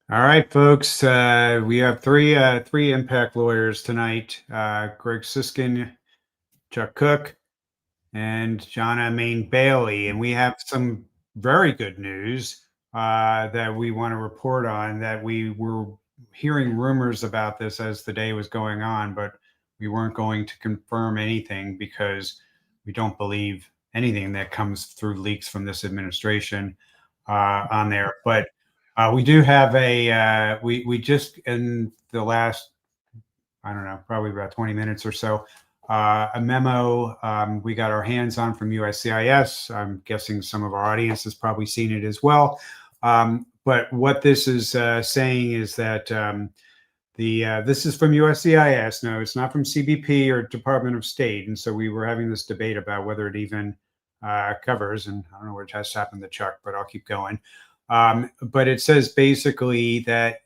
All right, folks. We have three impact lawyers tonight: Greg Siskin, Chuck Cook, and Jonna Main Bailey. And we have some very good news that we want to report on. That we were hearing rumors about this as the day was going on, but we weren't going to confirm anything because we don't believe anything that comes through leaks from this administration on there. But we do have we just in the last, I don't know, probably about 20 minutes or so, a memo we got our hands on from USCIS. I'm guessing some of our audience has probably seen it as well. But what this is saying is that this is from USCIS. No, it's not from CBP or Department of State. And so we were having this debate about whether it even covers, and I don't know what just happened to Chuck, but I'll keep going. But it says basically that,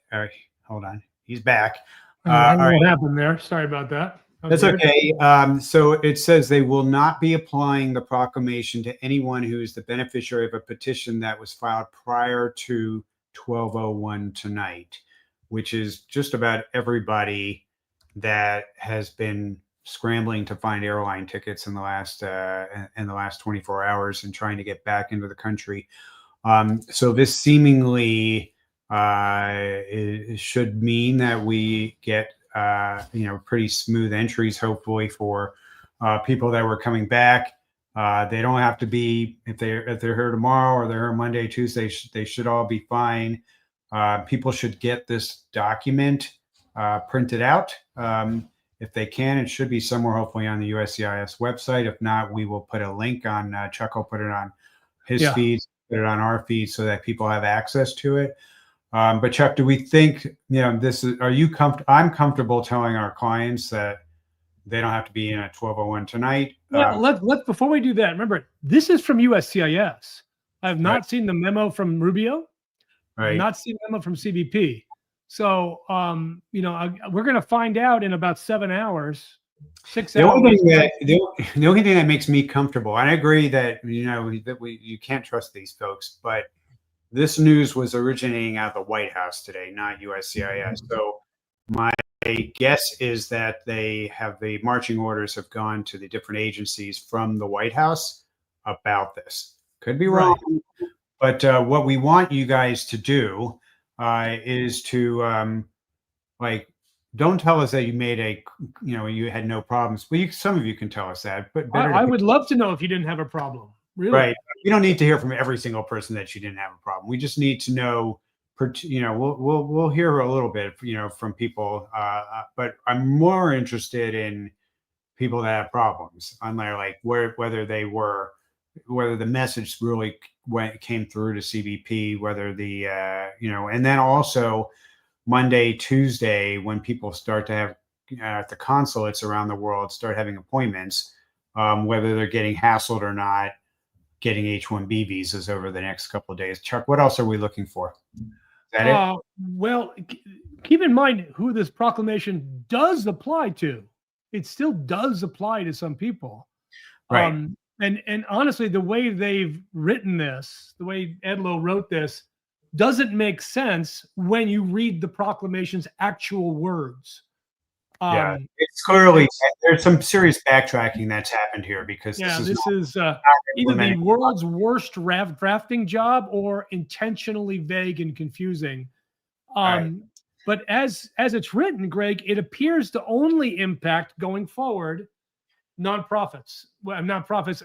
hold on, he's back. I don't know what happened there. Sorry about that. That's okay. So it says they will not be applying the proclamation to anyone who is the beneficiary of a petition that was filed prior to 12:01 tonight, which is just about everybody that has been scrambling to find airline tickets in the last 24 hours and trying to get back into the country. So this seemingly should mean that we get pretty smooth entries, hopefully, for people that were coming back. They don't have to be, if they're here tomorrow or they're here Monday, Tuesday, they should all be fine. People should get this document printed out. If they can, it should be somewhere, hopefully, on the USCIS website. If not, we will put a link on, Chuck will put it on his feed, put it on our feed so that people have access to it. But Chuck, do we think, this is, I'm comfortable telling our clients that they don't have to be in at 12:01 tonight. Yeah, let's before we do that, remember, this is from USCIS. I have not seen the memo from Rubio. I've not seen the memo from CBP. So, we're going to find out in about 7 hours, 6 hours. The only thing that makes me comfortable, and I agree that, you can't trust these folks, but this news was originating out of the White House today, not USCIS. So my guess is that the marching orders have gone to the different agencies from the White House about this. Could be wrong, but what we want you guys to do is to don't tell us that you made you had no problems. Well, some of you can tell us that, but I would love to know if you didn't have a problem. Really? Right. We don't need to hear from every single person that you didn't have a problem. We just need to know, we'll hear a little bit, from people. But I'm more interested in people that have problems on there, like whether the message really came through to CBP, whether and then also Monday, Tuesday, when people start to have at the consulates around the world start having appointments, whether they're getting hassled or not, getting H-1B visas over the next couple of days. Chuck, what else are we looking for? Is that it? Well, keep in mind who this proclamation does apply to. It still does apply to some people. Right. And honestly, the way they've written this, the way Edlo wrote this, doesn't make sense when you read the proclamation's actual words. Yeah, it's clearly there's some serious backtracking that's happened here because this is either the world's worst drafting job or intentionally vague and confusing. But as it's written, Greg, it appears to only impact going forward nonprofits,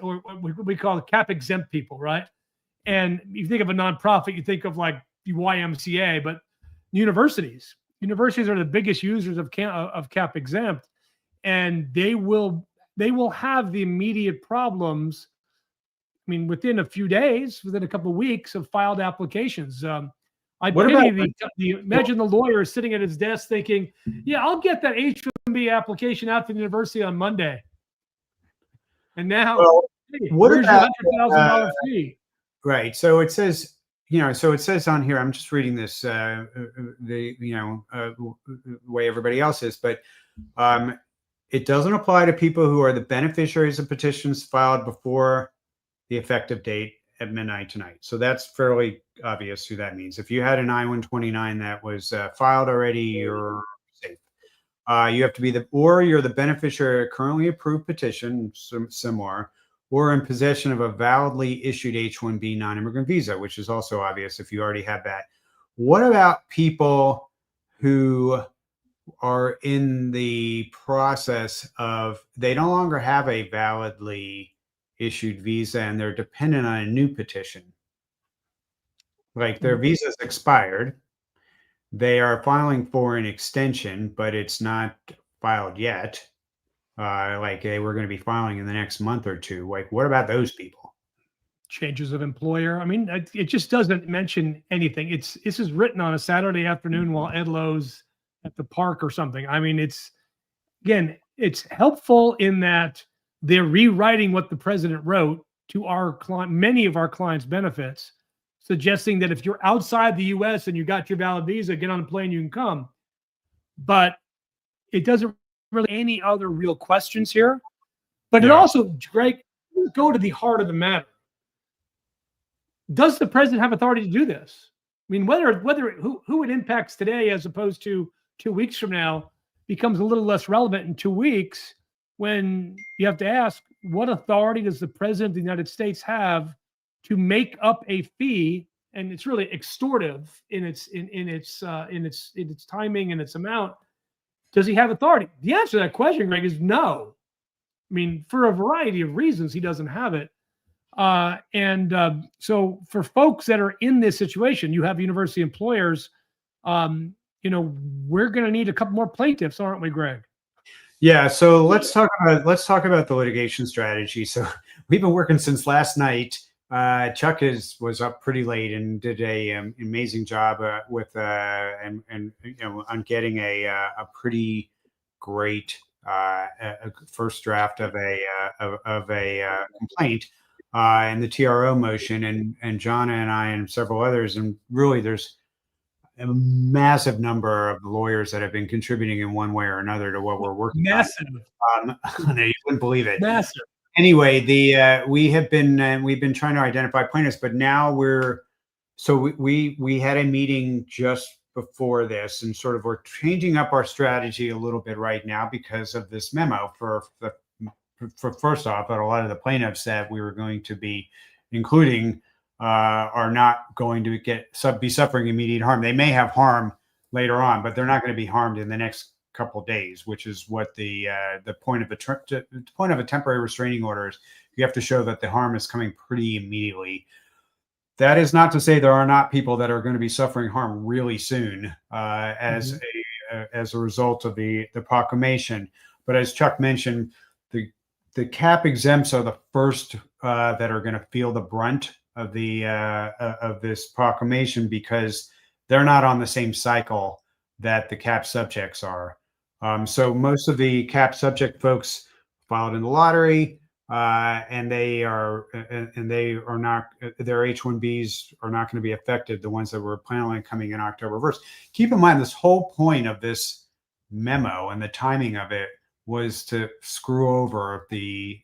or what we call cap exempt people, right? And you think of a nonprofit, you think of like the YMCA, but universities are the biggest users of cap exempt, and they will have the immediate problems. I mean, within a few days, within a couple of weeks of filed applications. Imagine the lawyer sitting at his desk thinking, "Yeah, I'll get that H-1B application out to the university on Monday." And now, where's your $100,000 fee? Right. So it says. So it says on here, I'm just reading this way everybody else is, but it doesn't apply to people who are the beneficiaries of petitions filed before the effective date at midnight tonight. So that's fairly obvious who that means. If you had an I-129 that was filed already, you're safe. You have to be you're the beneficiary of a currently approved petition, similar, or in possession of a validly issued H-1B non-immigrant visa, which is also obvious if you already have that. What about people who are in the process of, they no longer have a validly issued visa and they're dependent on a new petition? Like their visa's expired. They are filing for an extension, but it's not filed yet. Like they were going to be filing in the next month or two. Like, what about those people? Changes of employer. I mean, it just doesn't mention anything. This is written on a Saturday afternoon while Ed Lowe's at the park or something. I mean, it's helpful in that they're rewriting what the president wrote to our client, many of our clients' benefits, suggesting that if you're outside the U.S. and you got your valid visa, get on a plane, you can come. But it doesn't really any other real questions here. But it also, Greg, go to the heart of the matter. Does the president have authority to do this? I mean, who it impacts today as opposed to 2 weeks from now becomes a little less relevant in 2 weeks, when you have to ask, what authority does the president of the United States have to make up a fee? And it's really extortive in its timing and its amount. Does he have authority? The answer to that question, Greg, is no. I mean, for a variety of reasons, he doesn't have it. So for folks that are in this situation, you have university employers, we're going to need a couple more plaintiffs, aren't we, Greg? Yeah. So let's talk about the litigation strategy. So we've been working since last night. Chuck was up pretty late and did an amazing job on getting a pretty great first draft of a complaint and the TRO motion, and Jonna and I and several others, and really there's a massive number of lawyers that have been contributing in one way or another to what we're working on. You wouldn't believe it. Massive. Anyway, we've been trying to identify plaintiffs, but now we had a meeting just before this, and sort of we're changing up our strategy a little bit right now because of this memo. For first off, that a lot of the plaintiffs that we were going to be including are not going to be suffering immediate harm. They may have harm later on, but they're not going to be harmed in the next couple of days, which is what the point of a temporary restraining order is. You have to show that the harm is coming pretty immediately. That is not to say there are not people that are going to be suffering harm really soon as a result of the proclamation. But as Chuck mentioned, the cap exempts are the first that are going to feel the brunt of this proclamation, because they're not on the same cycle that the cap subjects are. So most of the cap subject folks filed in the lottery, and they are not, their H-1Bs are not going to be affected. The ones that were planning on coming in October 1st. Keep in mind, this whole point of this memo and the timing of it was to screw over the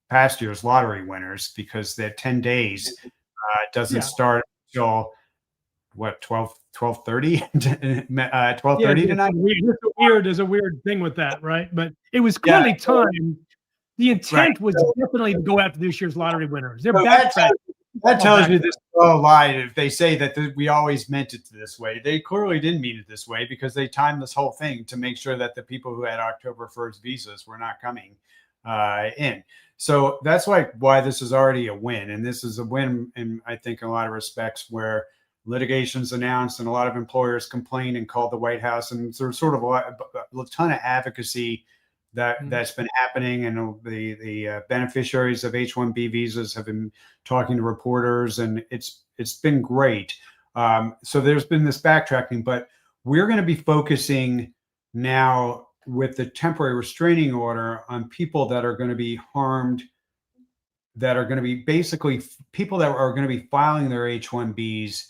past year's lottery winners, because that 10 days doesn't start until what, 12:30 tonight. There's a weird thing with that, right? But it was clearly timed. The intent was definitely to go after this year's lottery winners. They're backtracking. That tells you this is all a lie. If they say that we always meant it this way, they clearly didn't mean it this way, because they timed this whole thing to make sure that the people who had October 1st visas were not coming in. So that's why this is already a win. And this is a win in, I think, in a lot of respects, where litigation's announced and a lot of employers complained and called the White House, and there's sort of a ton of advocacy that's been happening, and the beneficiaries of H-1B visas have been talking to reporters, and it's been great. So there's been this backtracking, but we're going to be focusing now with the temporary restraining order on people that are going to be harmed, that are going to be basically people that are going to be filing their H-1Bs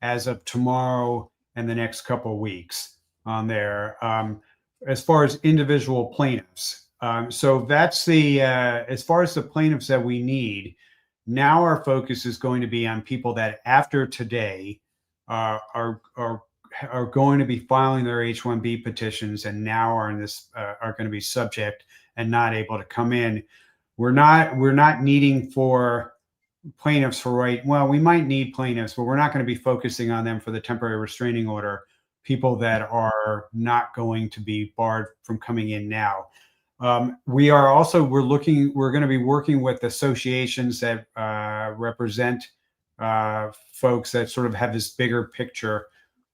as of tomorrow and the next couple of weeks on there. As far as individual plaintiffs. So that's as far as the plaintiffs that we need. Now our focus is going to be on people that after today are going to be filing their H-1B petitions and now are in this are going to be subject and not able to come in. We're not needing for plaintiffs for right. Well, we might need plaintiffs, but we're not going to be focusing on them for the temporary restraining order. People that are not going to be barred from coming in now. We're going to be working with associations that represent folks that sort of have this bigger picture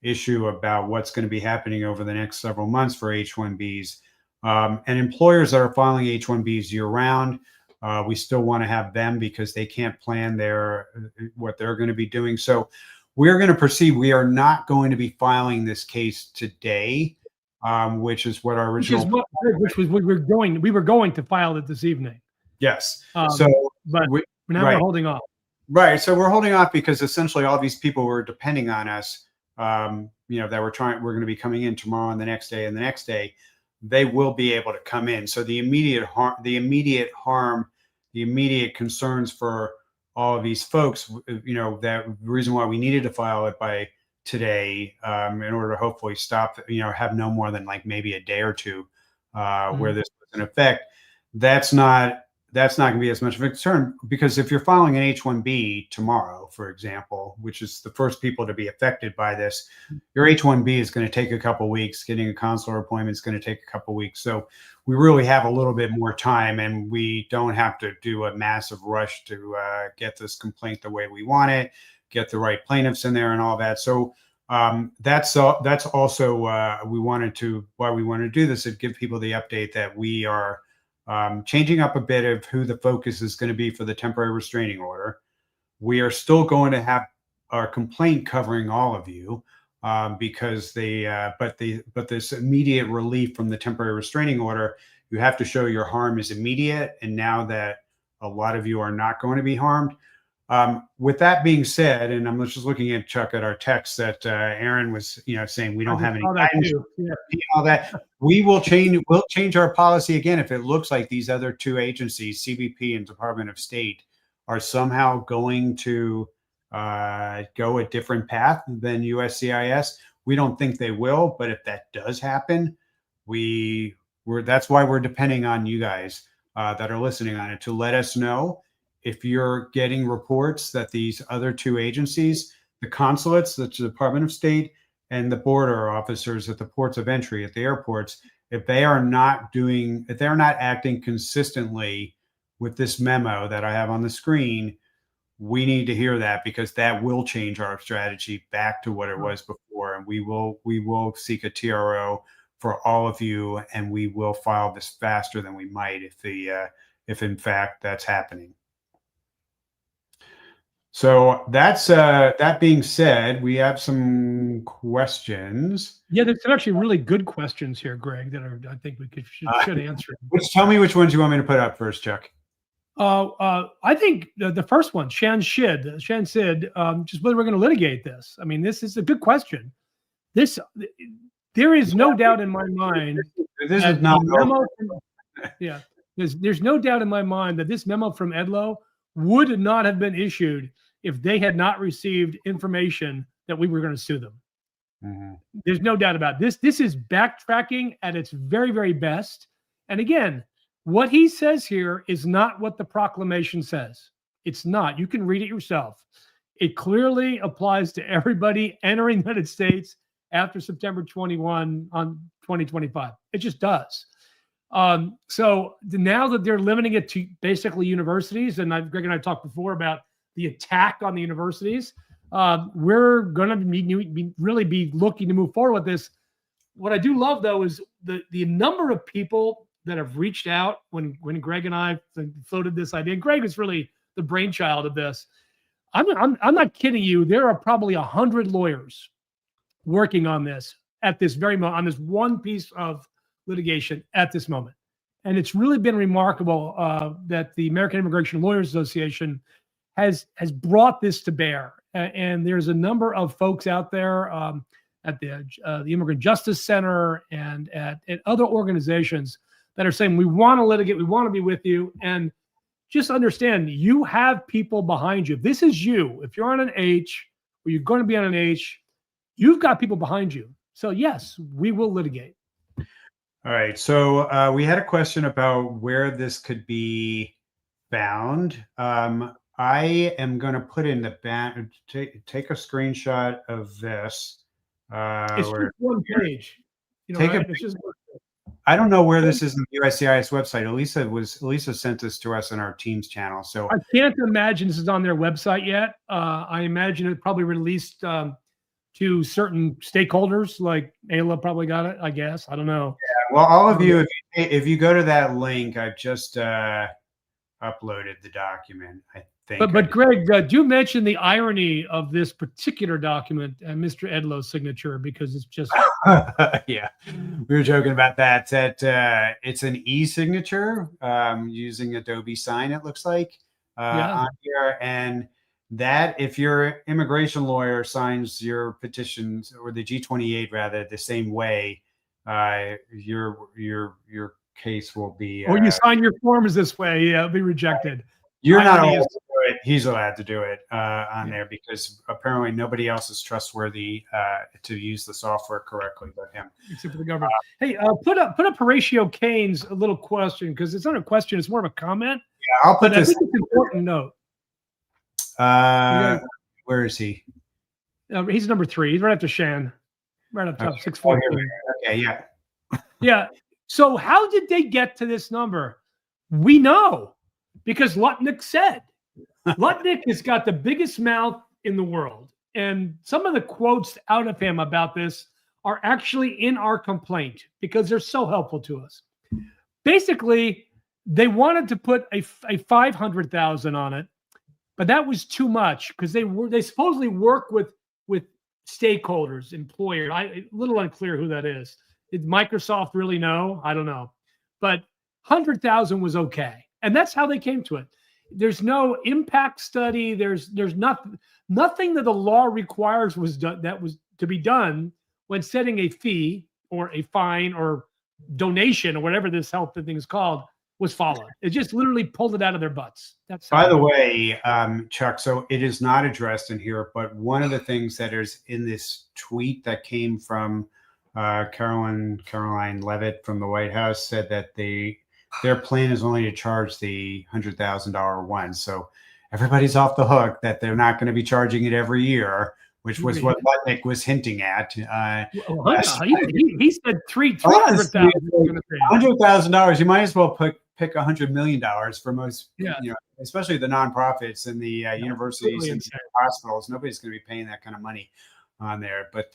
issue about what's going to be happening over the next several months for H-1Bs. And employers that are filing H-1Bs year round, we still want to have them because they can't plan what they're going to be doing. So we're going to proceed. We are not going to be filing this case today, which is what our original. We were going to file it this evening. Yes. But now we're holding off. Right. So we're holding off because essentially all these people were depending on us, that we're going to be coming in tomorrow and the next day and the next day. They will be able to come in. So the immediate concerns for all of these folks, that reason why we needed to file it by today, in order to hopefully stop, have no more than like maybe a day or two where this was in effect. That's not going to be as much of a concern, because if you're filing an H-1B tomorrow, for example, which is the first people to be affected by this, your H-1B is going to take a couple of weeks. Getting a consular appointment is going to take a couple of weeks. So we really have a little bit more time, and we don't have to do a massive rush to get this complaint the way we want it, get the right plaintiffs in there and all that. So that's also why we wanted to do this, is give people the update that we are changing up a bit of who the focus is going to be for the temporary restraining order. We are still going to have our complaint covering all of you, because but this immediate relief from the temporary restraining order, you have to show your harm is immediate. And now that a lot of you are not going to be harmed. With that being said, and I'm just looking at Chuck at our text that Aaron was, saying we don't have any guidance, all that. We'll change our policy again if it looks like these other two agencies, CBP and Department of State, are somehow going to go a different path than USCIS. We don't think they will, but if that does happen, that's why we're depending on you guys that are listening on it to let us know if you're getting reports that these other two agencies, the consulates, the Department of State, and the border officers at the ports of entry at the airports, if they're not acting consistently with this memo that I have on the screen, we need to hear that, because that will change our strategy back to what it was before. And we will seek a TRO for all of you, and we will file this faster than we might if in fact that's happening. So that being said, we have some questions. Yeah, there's some actually really good questions here, Greg, that I think we should answer. Tell me which ones you want me to put up first, Chuck. I think the first one, Shan Sid, just whether we're going to litigate this. I mean, this is a good question. There is no doubt in my mind. This is not. There's no doubt in my mind that this memo from EDLO would not have been issued if they had not received information that we were going to sue them. Mm-hmm. There's no doubt about this. This is backtracking at its very, very best. And again, what he says here is not what the proclamation says. It's not. You can read it yourself. It clearly applies to everybody entering the United States after September 21 on 2025. It just does. So now that they're limiting it to basically universities, and Greg and I talked before about the attack on the universities, we're going to really be looking to move forward with this. What I do love, though, is the number of people that have reached out when Greg and I floated this idea. And Greg is really the brainchild of this. I'm not kidding you. There are probably 100 lawyers working on this at this very moment, on this one piece of litigation at this moment. And it's really been remarkable that the American Immigration Lawyers Association has brought this to bear. And there's a number of folks out there at the Immigrant Justice Center and at other organizations that are saying, we want to litigate, we want to be with you. And just understand you have people behind you. If this is you, if you're on an H or you're going to be on an H, you've got people behind you. So yes, we will litigate. All right. So we had a question about where this could be found. I am going to put in the take a screenshot of this. It's just one page. You know, right? It's just. I don't know where this is on the USCIS website. Elisa sent this to us on our Teams channel. So I can't imagine this is on their website yet. I imagine it probably released to certain stakeholders, like Ayla probably got it, I guess. I don't know. Yeah, well, all of you, if you go to that link, I've just uploaded the document, I think. But Greg, do mention the irony of this particular document and Mr. Edlow's signature, because it's just. Yeah, we were joking about that. That it's an e-signature using Adobe Sign, it looks like, on here. And that if your immigration lawyer signs your petitions, or the G-28 rather, the same way, your case will be. Or you sign your forms this way, yeah, it'll be rejected. You're not allowed to do it. He's allowed to do it on there, because apparently nobody else is trustworthy to use the software correctly but him. Except for the government. Hey, put up Horatio Kane's a little question, because it's not a question; it's more of a comment. Yeah, I'll put this. I think it's an important note. Where is he? He's number 3. He's right after Shan, right up top, 614. Okay, yeah, yeah. So how did they get to this number? We know, because Lutnick said. Lutnick has got the biggest mouth in the world, and some of the quotes out of him about this are actually in our complaint, because they're so helpful to us. Basically, they wanted to put a 500,000 on it, but that was too much, because they supposedly work with stakeholders, employers. A little unclear who that is. Did Microsoft really know? I don't know, but 100,000 was okay, and that's how they came to it. There's no impact study. There's nothing that the law requires that was to be done when setting a fee or a fine or donation or whatever this health thing is called was followed. It just literally pulled it out of their butts. That's by the way, Chuck. So it is not addressed in here, but one of the things that is in this tweet that came from Caroline Levitt from the White House said that their plan is only to charge the $100,000 one. So everybody's off the hook that they're not going to be charging it every year, which was what Lutnick was hinting at. He said $300,000. $100,000. You might as well pick $100 million for most, especially the nonprofits and the universities and hospitals. Nobody's going to be paying that kind of money on there. But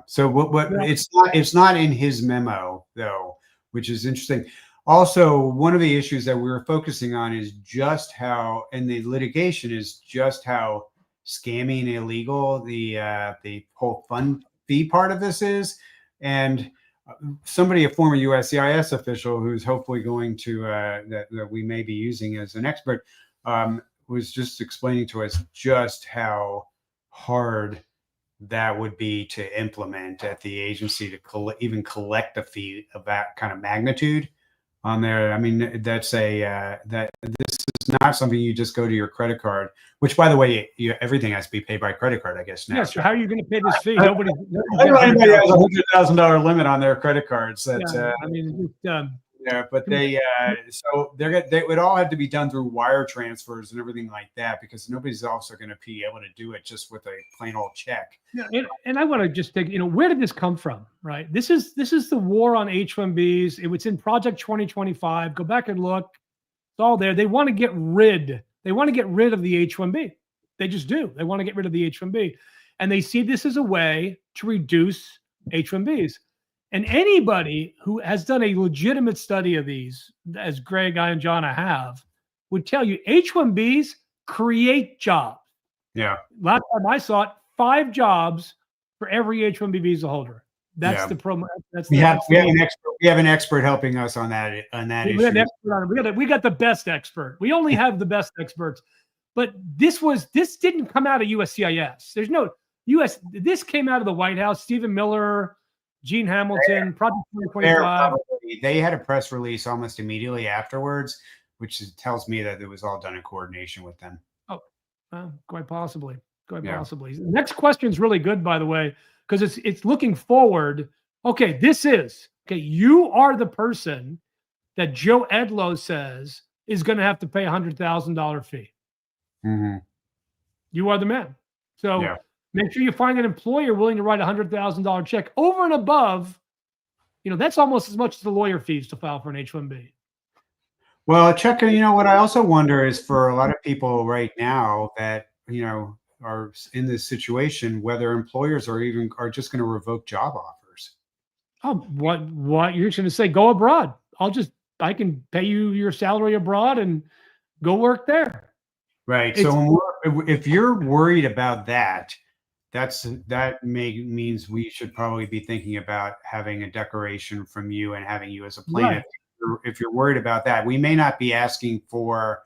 so what it's not in his memo though, which is interesting. Also, one of the issues that we were focusing on is just how, and the litigation is just how scammy and illegal the whole fund fee part of this is. And somebody, a former USCIS official who's hopefully going to, that we may be using as an expert, was just explaining to us just how hard that would be to implement at the agency to even collect a fee of that kind of magnitude on there. I mean, that's that this is not something you just go to your credit card, which, by the way, everything has to be paid by credit card, I guess now. Yeah, so how are you going to pay this fee? Nobody has a $100,000 limit on their credit cards. But they would all have to be done through wire transfers and everything like that, because nobody's also going to be able to do it just with a plain old check. Yeah, and I want to just think, where did this come from, right? This is the war on H-1Bs. It was in Project 2025. Go back and look. It's all there. They want to get rid. They want to get rid of the H-1B. They just do. They want to get rid of the H-1B, and they see this as a way to reduce H-1Bs. And anybody who has done a legitimate study of these, as Greg, I, and Jonna have, would tell you H-1Bs create jobs. Yeah. Last time I saw it, 5 jobs for every H-1B visa holder. That's the promo. We have an expert helping us on that issue. We got the best expert. We only have the best experts. But this didn't come out of USCIS. There's no this came out of the White House. Stephen Miller, Gene Hamilton, Project 2025. They had a press release almost immediately afterwards, which tells me that it was all done in coordination with them. Oh, quite possibly. Quite possibly. The next question is really good, by the way, because it's looking forward. Okay, you are the person that Joe Edlow says is going to have to pay $100,000 fee. Mm-hmm. You are the man. So make sure you find an employer willing to write a $100,000 check over and above. That's almost as much as the lawyer fees to file for an H-1B. Well, Chuck, what I also wonder is for a lot of people right now that, are in this situation, whether employers are just going to revoke job offers. Oh, what you're going to say? Go abroad. I can pay you your salary abroad and go work there. Right. So if you're worried about that, means we should probably be thinking about having a declaration from you and having you as a plaintiff. Right. If you're worried about that, we may not be asking for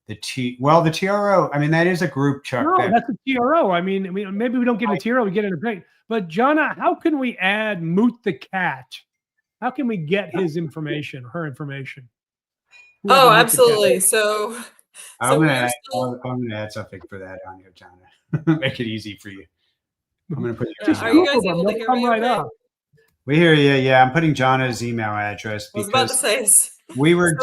the TRO. I mean, that is a group, Chuck. No, that's a TRO. I mean, maybe we don't get a TRO, we get it a break. But Jonna, how can we add Moot the cat? How can we get his information, her information? Oh, absolutely. So I'm going to add something for that on here, Jonna. Make it easy for you. I'm going to put your Are you guys able to hear me okay? Up. We hear you. Yeah, I'm putting Jonna's email address because I was about to say, we were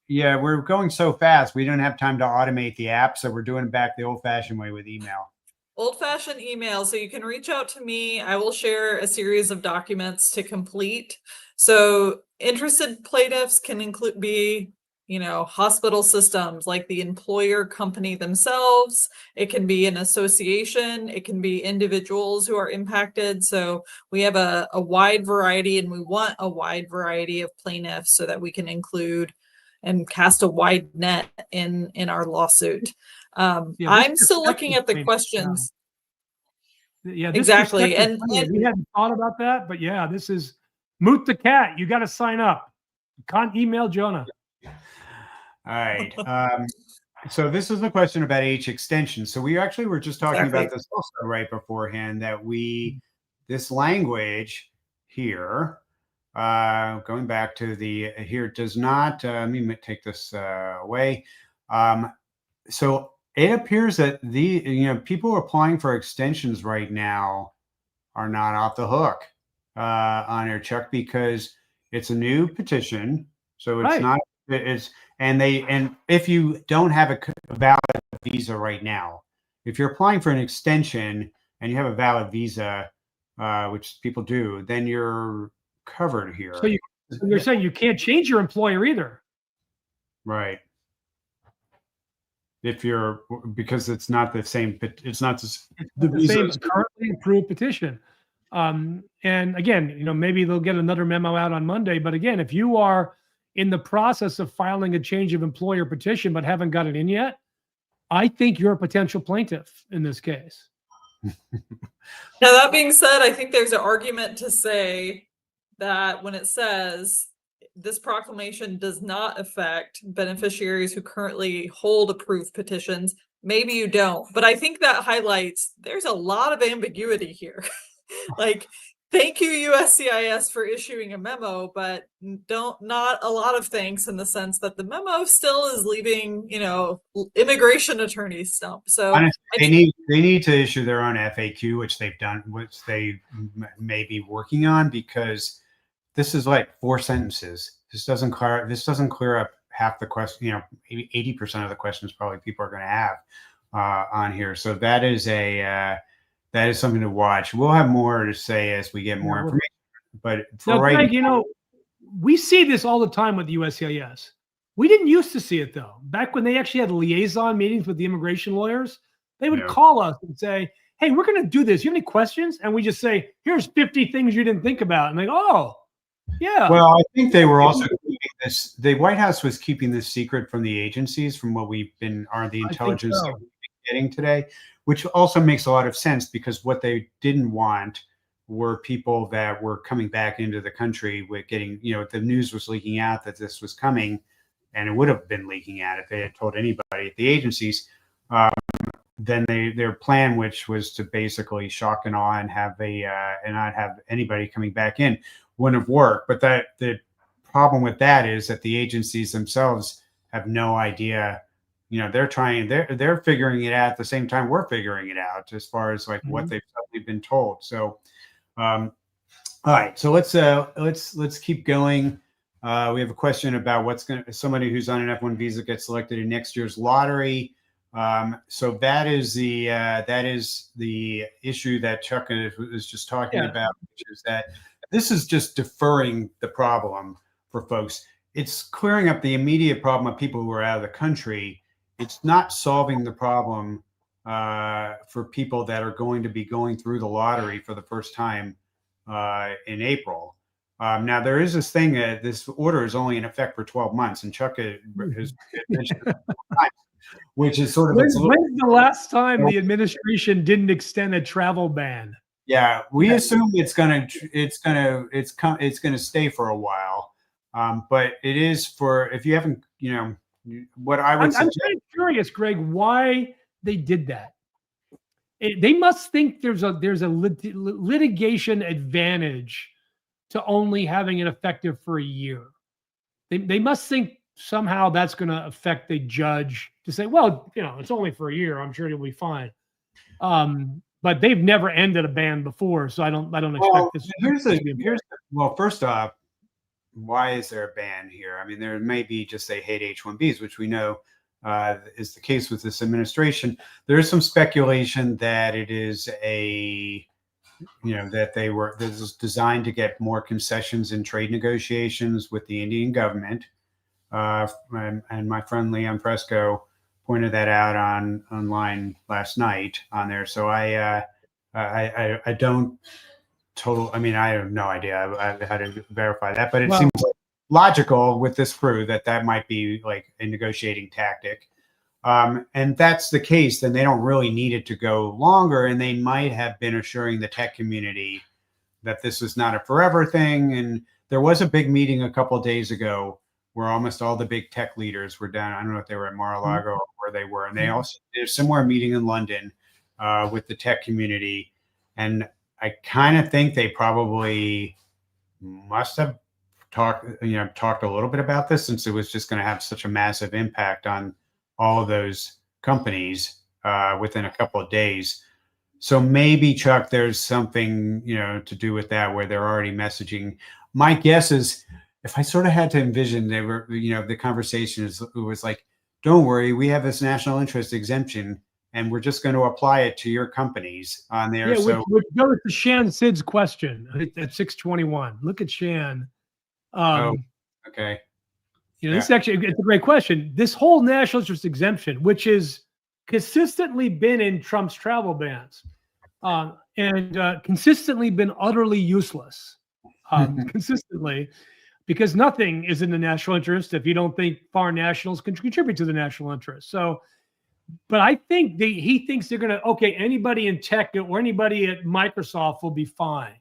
we're going so fast. We don't have time to automate the app, so we're doing it back the old-fashioned way with email. Old-fashioned email. So you can reach out to me. I will share a series of documents to complete. So interested plaintiffs can be hospital systems like the employer company themselves. It can be an association. It can be individuals who are impacted. So we have a wide variety, and we want a wide variety of plaintiffs so that we can include and cast a wide net in our lawsuit. I'm still looking at the questions. Yeah, exactly. And we hadn't thought about that, but this is Moot the cat. You got to sign up. You can't email Jonah. All right. So this is the question about H extension. So we actually were just talking about this also right beforehand, that this language here, going back to here does not, let me take this away. So it appears that people applying for extensions right now are not off the hook on their check, because it's a new petition. So it's not, and if you don't have a valid visa right now, if you're applying for an extension and you have a valid visa, which people do, then you're covered here. So you're saying you can't change your employer either. Right. Because it's not the same, it's not the same currently approved petition. And again, maybe they'll get another memo out on Monday. But again, if you are in the process of filing a change of employer petition but haven't got it in yet, I think you're a potential plaintiff in this case. Now, that being said, I think there's an argument to say that when it says this proclamation does not affect beneficiaries who currently hold approved petitions, maybe you don't. But I think that highlights there's a lot of ambiguity here. Like, thank you, USCIS, for issuing a memo, but not a lot of thanks, in the sense that the memo still is leaving, immigration attorneys stumped. So honestly, they need to issue their own FAQ, which they've done, which they may be working on, because this is like 4 sentences. This doesn't clear up half the question. Maybe 80% of the questions probably people are going to have on here. So that is something to watch. We'll have more to say as we get more information. But for Greg, we see this all the time with the USCIS. We didn't used to see it, though. Back when they actually had liaison meetings with the immigration lawyers, they would call us and say, hey, we're going to do this. You have any questions? And we just say, here's 50 things you didn't think about. And they go, oh, yeah. Well, I think they were also keeping this. The White House was keeping this secret from the agencies, from what the intelligence that we've been getting today, which also makes a lot of sense, because what they didn't want were people that were coming back into the country with getting, the news was leaking out that this was coming, and it would have been leaking out if they had told anybody at the agencies. Then their plan, which was to basically shock and awe and and not have anybody coming back in, wouldn't have worked. But the problem with that is that the agencies themselves have no idea. They're figuring it out at the same time we're figuring it out as far as like what they've suddenly been told. So, all right, so let's keep going. We have a question about somebody who's on an F1 visa gets selected in next year's lottery. So that is the issue that Chuck was just talking about, which is that this is just deferring the problem for folks. It's clearing up the immediate problem of people who are out of the country. It's not solving the problem for people that are going to be going through the lottery for the first time in April. Now, there is this thing that this order is only in effect for 12 months, and Chuck has mentioned it times, which is sort of when's the last time the administration didn't extend a travel ban? Yeah, we assume it's gonna stay for a while, but it is for if you haven't, what I would. I'm kind of curious, Greg, why they did that. They must think there's a litigation advantage to only having it effective for a year. They must think somehow that's going to affect the judge to say, well, it's only for a year. I'm sure you'll be fine. But they've never ended a ban before, so I don't expect this. Well, first off, why is there a ban here? I mean, there may be just they hate H-1Bs, which we know is the case with this administration. There is some speculation that it is that this is designed to get more concessions in trade negotiations with the Indian government. And my friend Leon Fresco pointed that out online last night on there. So I don't I mean, I have no idea how to verify that, but it seems like logical with this crew that might be like a negotiating tactic. And that's the case, then they don't really need it to go longer. And they might have been assuring the tech community that this is not a forever thing. And there was a big meeting a couple of days ago where almost all the big tech leaders were down. I don't know if they were at Mar-a-Lago or where they were. And they also did a similar meeting in London with the tech community. And I kind of think they probably must have talked a little bit about this, since it was just going to have such a massive impact on all of those companies within a couple of days. So maybe, Chuck, there's something, to do with that, where they're already messaging. My guess is, if I sort of had to envision, they were, the conversation was like, don't worry, we have this national interest exemption, and we're just going to apply it to your companies on there. Yeah, which goes to Shan Sid's question at 621. Look at Shan. Okay. This actually, it's a great question. This whole national interest exemption, which has consistently been in Trump's travel bans, and consistently been utterly useless, consistently, because nothing is in the national interest if you don't think foreign nationals can contribute to the national interest. So, but I think he thinks they're going to, anybody in tech or anybody at Microsoft will be fine.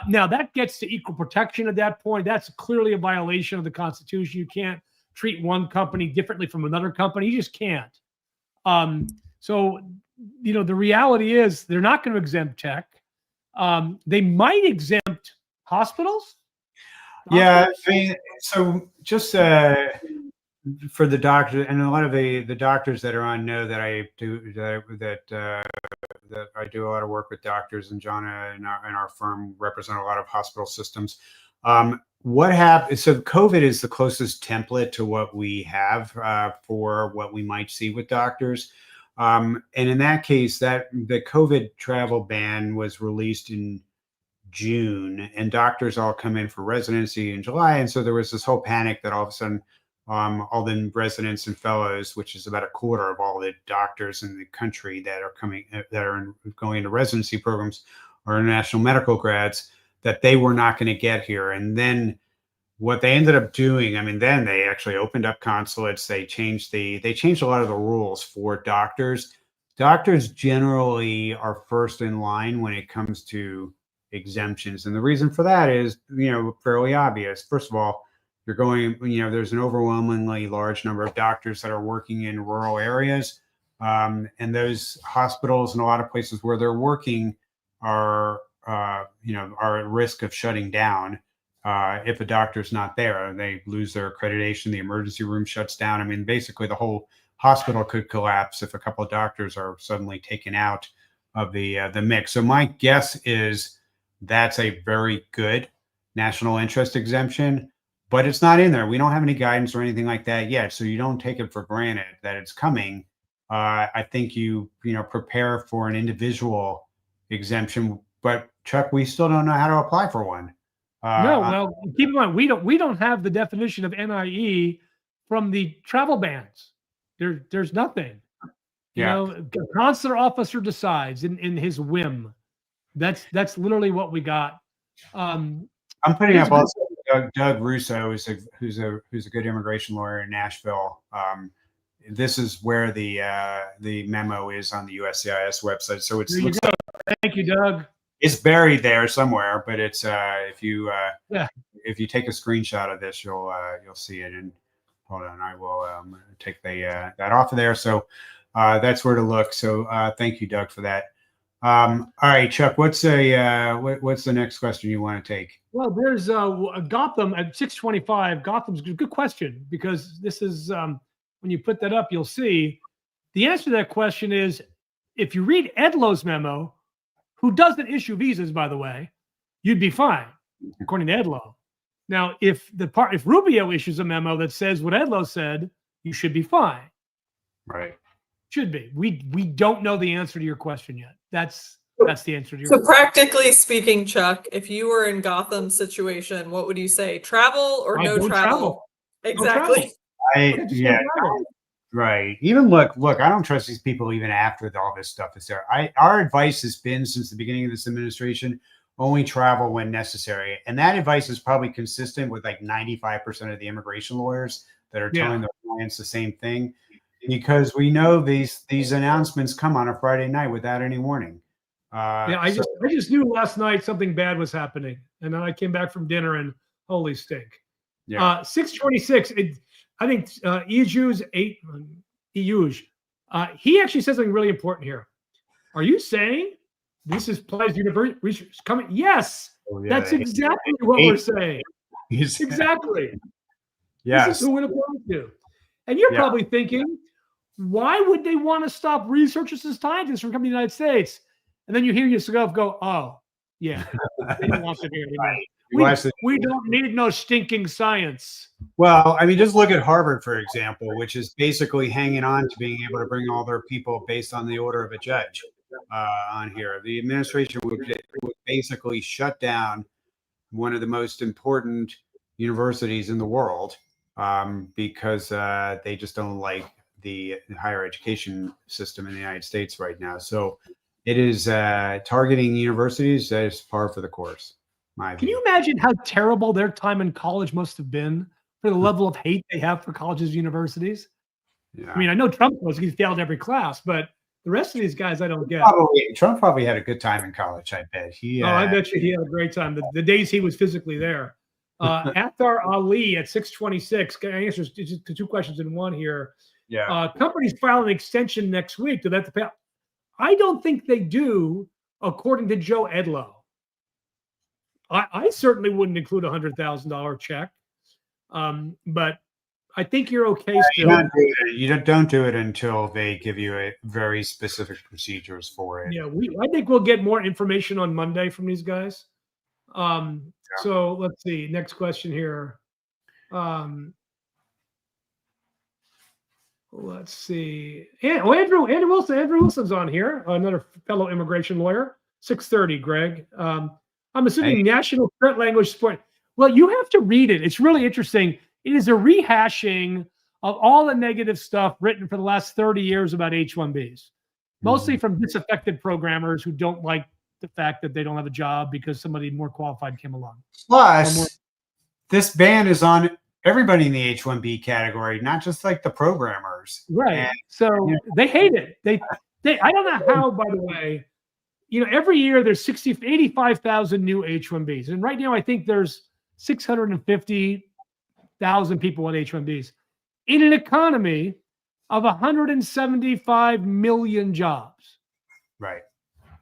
Now that gets to equal protection at that point. That's clearly a violation of the Constitution. You can't treat one company differently from another company. You just can't. So, the reality is they're not going to exempt tech. They might exempt hospitals. Yeah, I mean, so just for the doctor, and a lot of the doctors that are on know that I do that I do a lot of work with doctors, and Jonna and our firm represent a lot of hospital systems. What happened? So COVID is the closest template to what we have for what we might see with doctors. And in that case, that the COVID travel ban was released in June, and doctors all come in for residency in July. And so there was this whole panic that all of a sudden all the residents and fellows, which is about a quarter of all the doctors in the country that are going into residency programs, are international medical grads, that they were not going to get here. And then what they ended up doing, I mean, then they actually opened up consulates. They changed a lot of the rules for doctors. Doctors generally are first in line when it comes to exemptions. And the reason for that is, fairly obvious. First of all, you're going, there's an overwhelmingly large number of doctors that are working in rural areas. And those hospitals and a lot of places where they're working are at risk of shutting down if a doctor's not there. They lose their accreditation, the emergency room shuts down. I mean, basically the whole hospital could collapse if a couple of doctors are suddenly taken out of the mix. So my guess is that's a very good national interest exemption, but it's not in there. We don't have any guidance or anything like that yet, so you don't take it for granted that it's coming. I think you prepare for an individual exemption, but Chuck, we still don't know how to apply for one. No, well, keep in mind we don't have the definition of NIE from the travel bans. There's nothing. You know, the consular officer decides in his whim. That's literally what we got. I'm putting up also Doug Russo, who's a good immigration lawyer in Nashville. This is where the memo is on the USCIS website. So it's thank you, Doug. It's buried there somewhere, but it's if you take a screenshot of this, you'll see it. And hold on, I will take that off of there. So that's where to look. So thank you, Doug, for that. All right, Chuck, what's the next question you want to take? Well, there's Gotham at 625. Gotham's a good question, because this is when you put that up, you'll see the answer to that question is, if you read Edlow's memo, who doesn't issue visas, by the way, you'd be fine, according to Edlow. Now, if Rubio issues a memo that says what Edlow said, you should be fine. Right. Should be. We don't know the answer to your question yet. That's the answer to your question. So practically speaking, Chuck, if you were in Gotham's situation, what would you say? Travel or no travel? Exactly. Right. Even look, I don't trust these people even after all this stuff is there. Our advice has been since the beginning of this administration, only travel when necessary. And that advice is probably consistent with like 95% of the immigration lawyers that are telling their clients the same thing, because we know these announcements come on a Friday night without any warning. I just knew last night something bad was happening. And then I came back from dinner and holy stink. 626. I think Eju's he actually says something really important here. Are you saying this is applies university research coming? Yes, that's exactly what we're saying. Exactly. Yes. This is who it applies to. And you're probably thinking, why would they want to stop researchers and scientists from coming to the United States? And then you hear yourself go, oh, yeah, they don't want to hear it. We don't need no stinking science. Well, I mean, just look at Harvard, for example, which is basically hanging on to being able to bring all their people based on the order of a judge on here. The administration would basically shut down one of the most important universities in the world because they just don't like the higher education system in the United States right now. So it is targeting universities that is par for the course. Can you imagine how terrible their time in college must have been for the level of hate they have for colleges and universities? I mean, I know Trump he failed every class, but the rest of these guys I don't get. Trump probably had a good time in college, I bet. I bet you he had a great time. The days he was physically there. Athar Ali at 626 answers to two questions in one here. Companies file an extension next week. Do that to pay? I don't think they do, according to Joe Edlow. I certainly wouldn't include a $100,000 check, but I think you're okay still. You don't do it until they give you a very specific procedures for it. Yeah, I think we'll get more information on Monday from these guys. So let's see. Next question here. Let's see. Andrew Wilson. Andrew Wilson's on here. Another fellow immigration lawyer. 6:30. Greg. I'm assuming national threat language support. Well, you have to read it. It's really interesting. It is a rehashing of all the negative stuff written for the last 30 years about H-1Bs, mostly from disaffected programmers who don't like the fact that they don't have a job because somebody more qualified came along. Plus, this ban is on everybody in the H-1B category, not just like the programmers. Right. And, so they hate it. They I don't know how, by the way, every year there's 85,000 new H-1Bs. And right now I think there's 650,000 people on H-1Bs in an economy of 175 million jobs. Right.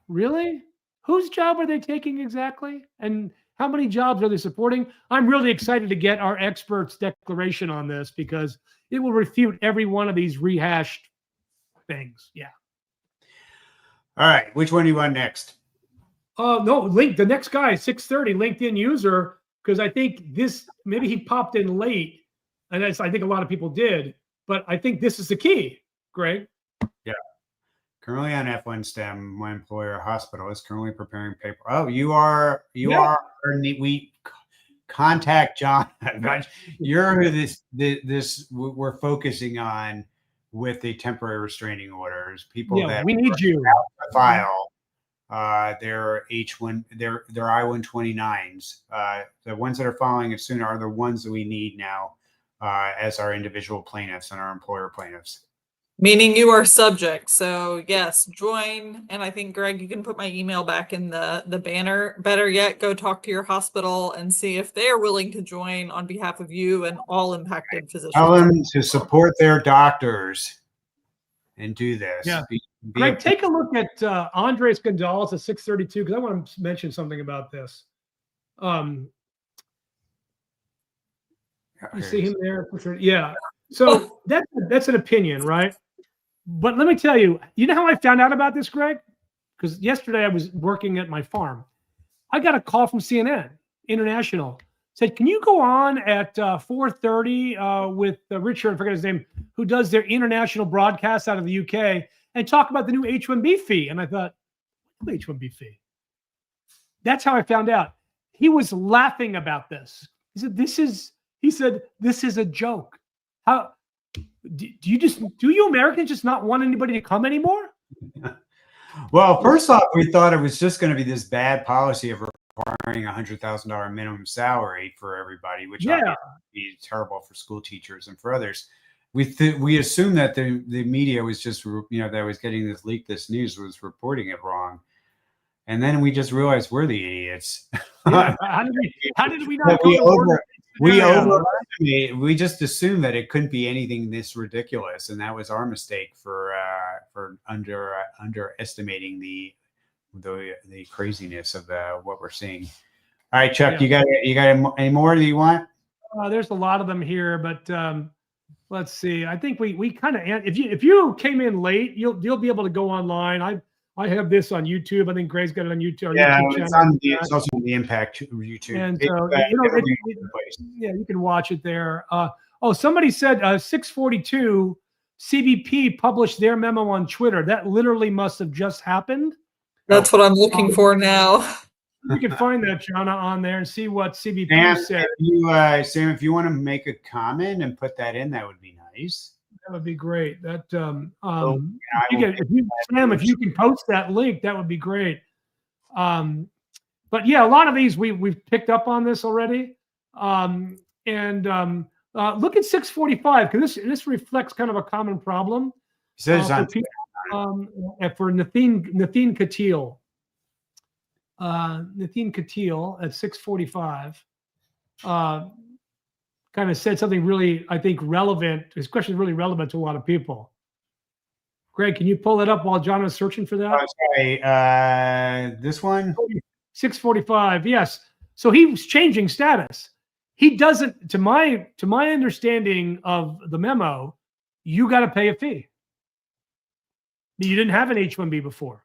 Really? Whose job are they taking exactly? And How many jobs are they supporting? I'm really excited to get our experts' declaration on this because it will refute every one of these rehashed things. Yeah. All right. Which one do you want next? No, the next guy, 630, LinkedIn user, because I think this, maybe he popped in late, and I think a lot of people did, but I think this is the key, Greg. Yeah. Currently on F1 STEM, my employer hospital is currently preparing paper. Oh, you are, we contact John. You're who this we're focusing on with the temporary restraining orders. People that we need you file their H1, their I-129s. The ones that are filing it soon are the ones that we need now as our individual plaintiffs and our employer plaintiffs. Meaning you are subject. So yes, join. And I think, Greg, you can put my email back in the banner. Better yet, go talk to your hospital and see if they're willing to join on behalf of you and all impacted physicians. Tell them to support their doctors and do this. Yeah. Greg, take a look at Andres Gonzalez at 632, because I want to mention something about this. You see him there? Yeah. So that's an opinion, right? But let me tell you, you know how I found out about this, Greg? Because yesterday I was working at my farm. I got a call from CNN International. Said, can you go on at 4:30 with Richard, I forget his name, who does their international broadcasts out of the UK, and talk about the new H-1B fee? And I thought, H-1B fee? That's how I found out. He was laughing about this. He said, this is a joke. How do you Americans just not want anybody to come anymore? Well, first off, we thought it was just going to be this bad policy of requiring $100,000 minimum salary for everybody, which would be terrible for school teachers and for others. We assumed that the media was just, that was getting this news was reporting it wrong. And then we just realized we're the idiots. Yeah. How did we not go we just assumed that it couldn't be anything this ridiculous, and that was our mistake for underestimating the craziness of what we're seeing. All right, Chuck, you got any more that you want? There's a lot of them here, but let's see. I think we kind of, if you came in late, you'll be able to go online. I have this on YouTube. I think Greg's got it on YouTube. It's also on the IMMpact YouTube. And you can watch it there. Somebody said 642 CBP published their memo on Twitter. That literally must have just happened. That's what I'm looking for now. You can find that, Jana, on there and see what CBP said. Sam, if you want to make a comment and put that in, that would be nice. That would be great. That if you can post that link, that would be great. But yeah, a lot of these we've picked up on this already. Look at 645, because this reflects kind of a common problem. For Nathan Katil. Nathan Katil at 645 kind of said something really, I think, relevant. His question is really relevant to a lot of people. Greg, can you pull it up while John is searching for that? Sorry, this one? 645, yes. So he was changing status. He doesn't, to my understanding of the memo, you got to pay a fee. You didn't have an H-1B before.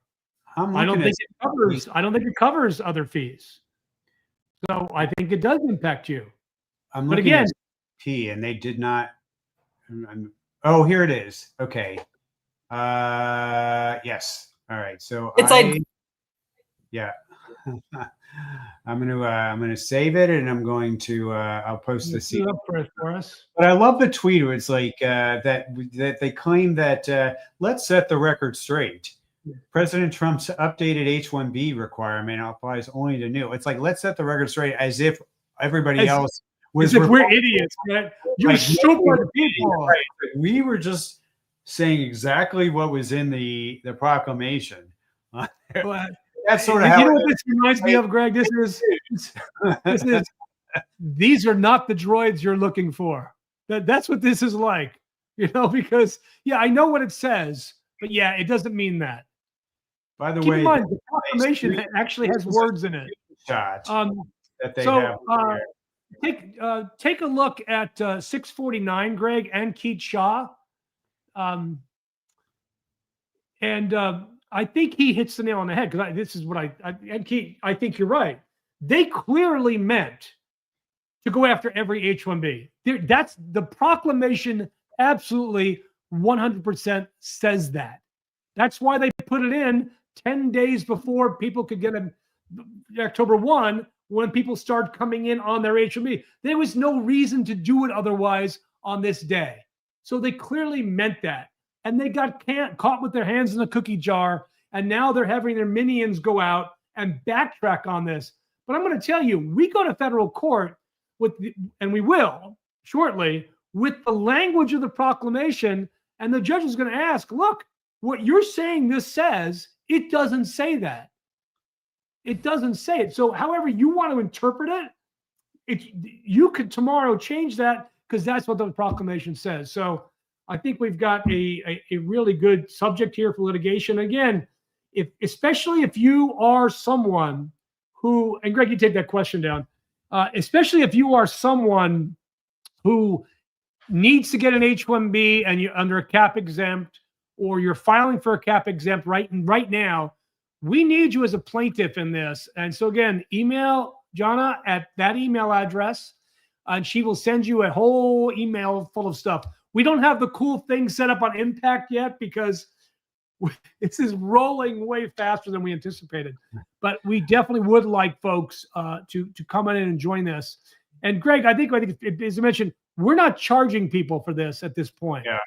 I don't think it covers other fees. So I think it does impact you. But again, and they did not. Oh, here it is. Okay. Yes. All right. So I'm gonna save it, and I'm going to I'll post this for us. But I love the tweet. It's like that they claim that let's set the record straight. President Trump's updated H-1B requirement applies only to new. It's like, let's set the record straight, as if everybody else was. As if we're idiots, right? You're stupid people. Right. We were just saying exactly what was in the proclamation. That's sort of how. You know what this reminds me of, Greg? This is these are not the droids you're looking for. That's what this is like, because I know what it says, but it doesn't mean that. By the Keep way, in mind, the proclamation actually has words in it. that they So, have. take a look at 649, Greg, and Keith Shaw. I think he hits the nail on the head, because this is what and Keith, I think you're right. They clearly meant to go after every H-1B. That's the proclamation. Absolutely 100% says that. That's why they put it in 10 days before people could get them, October 1, when people start coming in on their H-1B. There was no reason to do it otherwise on this day. So they clearly meant that. And they got caught with their hands in the cookie jar. And now they're having their minions go out and backtrack on this. But I'm going to tell you, we go to federal court and we will shortly, with the language of the proclamation. And the judge is going to ask, look, what you're saying this says, it doesn't say that. It doesn't say it. So however you want to interpret it, you could tomorrow change that, because that's what the proclamation says. So I think we've got a really good subject here for litigation. Again, especially if you are someone who, and Greg, you take that question down, especially if you are someone who needs to get an H-1B and you're under a cap exempt, or you're filing for a cap exempt right now, we need you as a plaintiff in this. And so again, email Jonna at that email address, and she will send you a whole email full of stuff. We don't have the cool thing set up on IMMpact yet, because this is rolling way faster than we anticipated. But we definitely would like folks to come in and join this. And Greg, I think as I mentioned, we're not charging people for this at this point. Yeah.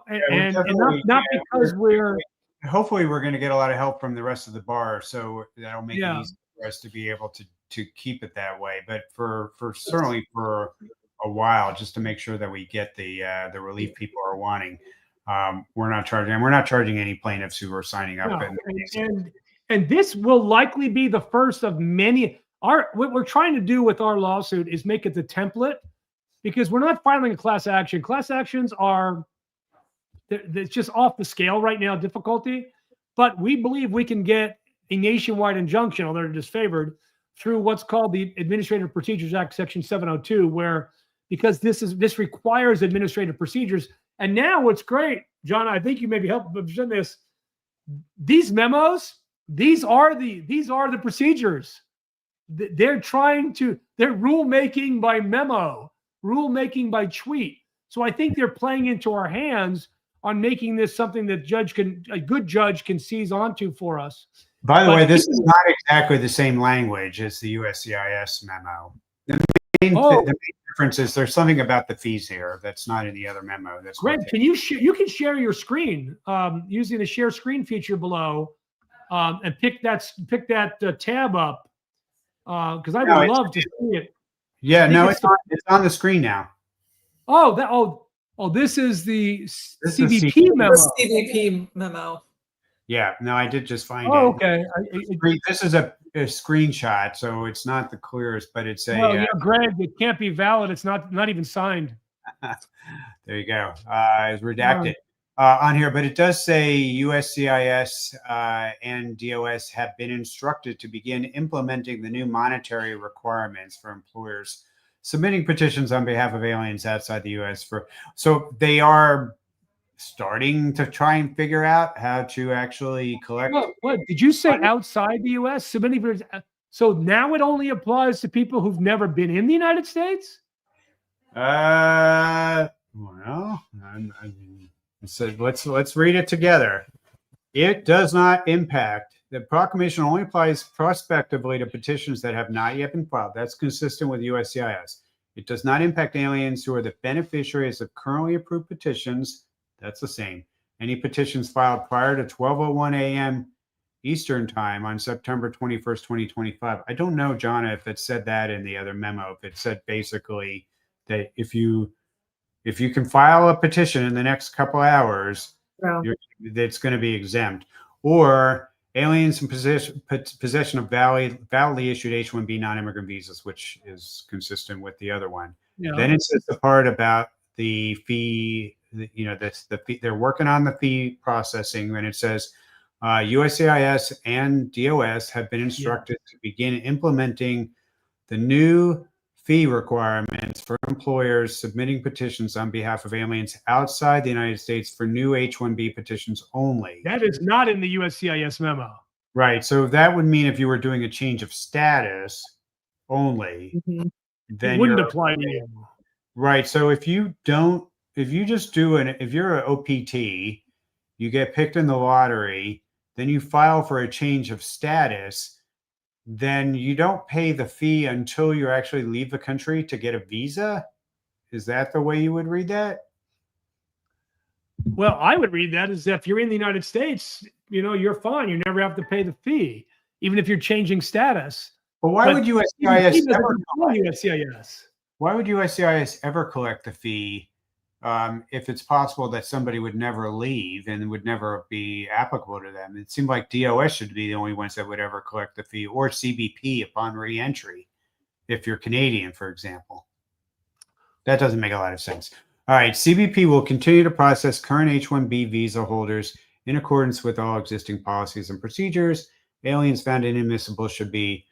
And not because we're. Hopefully, we're going to get a lot of help from the rest of the bar, so that'll make it easy for us to be able to keep it that way. But for certainly for a while, just to make sure that we get the relief people are wanting, we're not charging. And we're not charging any plaintiffs who are signing up. No. And this will likely be the first of many. What we're trying to do with our lawsuit is make it the template, because we're not filing a class action. Class actions it's just off the scale right now, difficulty. But we believe we can get a nationwide injunction, although they're disfavored, through what's called the Administrative Procedures Act, Section 702, where, because this requires administrative procedures. And now what's great, John, I think you maybe help present this. These memos, these are the procedures. They're rulemaking by memo, rulemaking by tweet. So I think they're playing into our hands on making this something that a good judge can seize onto for us. By the way, this is not exactly the same language as the USCIS memo. The main difference is there's something about the fees here that's not in the other memo. That's Greg, you can share your screen using the share screen feature below, and pick that tab up, because I would love to see it. Yeah, no, it's on the screen now. This is the CBP memo. CBP memo. Yeah, no, I did just find it. Okay. This is a screenshot, so it's not the clearest, but it's Greg, it can't be valid. It's not even signed. There you go. It's redacted on here, but it does say USCIS and DOS have been instructed to begin implementing the new monetary requirements for employers submitting petitions on behalf of aliens outside the U.S. So they are starting to try and figure out how to actually collect. What did you say? Outside the U.S. submitting? So now it only applies to people who've never been in the United States? Well, so let's read it together. It does not impact. The proclamation only applies prospectively to petitions that have not yet been filed. That's consistent with USCIS. It does not impact aliens who are the beneficiaries of currently approved petitions. That's the same. Any petitions filed prior to 12:01 a.m. Eastern time on September 21st, 2025. I don't know, John, if it said that in the other memo. If it said basically that if you can file a petition in the next couple hours, it's going to be exempt. Or aliens in possession of validly issued H-1B non-immigrant visas, which is consistent with the other one. Yeah. Then it says the part about the fee. The fee, they're working on the fee processing, and it says USCIS and DOS have been instructed to begin implementing the new fee requirements for employers submitting petitions on behalf of aliens outside the United States for new H-1B petitions only. That is not in the USCIS memo. Right. So that would mean if you were doing a change of status only, then It wouldn't you're apply to you. right. So if you just do if you're an OPT, you get picked in the lottery, then you file for a change of status, then you don't pay the fee until you actually leave the country to get a visa. Is that the way you would read that? Well, I would read that as if you're in the United States, you're fine. You never have to pay the fee, even if you're changing status. But why would USCIS ever USCIS? Why would USCIS ever collect the fee if it's possible that somebody would never leave and would never be applicable to them? It seemed like DOS should be the only ones that would ever collect the fee, or CBP upon reentry, if you're Canadian, for example. That doesn't make a lot of sense. All right, CBP will continue to process current H-1B visa holders in accordance with all existing policies and procedures. Aliens found inadmissible should be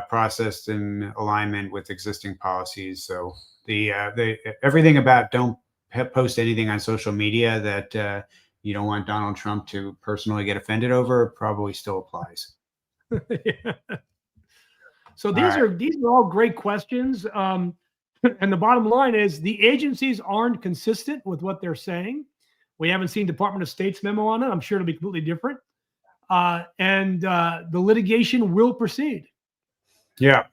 processed in alignment with existing policies. So the everything about don't post anything on social media that you don't want Donald Trump to personally get offended over probably still applies. Yeah. So these are all great questions. And the bottom line is the agencies aren't consistent with what they're saying. We haven't seen Department of State's memo on it. I'm sure it'll be completely different. And the litigation will proceed. Yeah.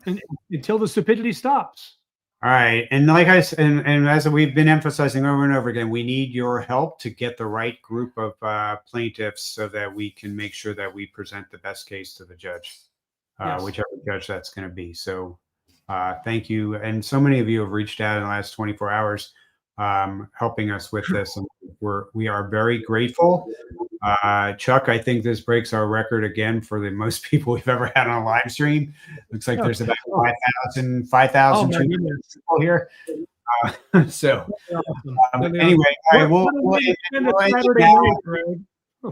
Until the stupidity stops. All right. And like I said, and as we've been emphasizing over and over again, we need your help to get the right group of plaintiffs so that we can make sure that we present the best case to the judge, whichever judge that's going to be. So thank you. And so many of you have reached out in the last 24 hours helping us with this. And we are very grateful. Chuck, I think this breaks our record again for the most people we've ever had on a live stream. Looks like there's about 5,000 people here. Anyway,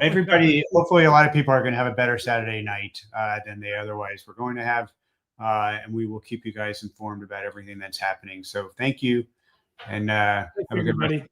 everybody, hopefully a lot of people are going to have a better Saturday night than they otherwise were going to have. And we will keep you guys informed about everything that's happening. So thank you. And have a good night.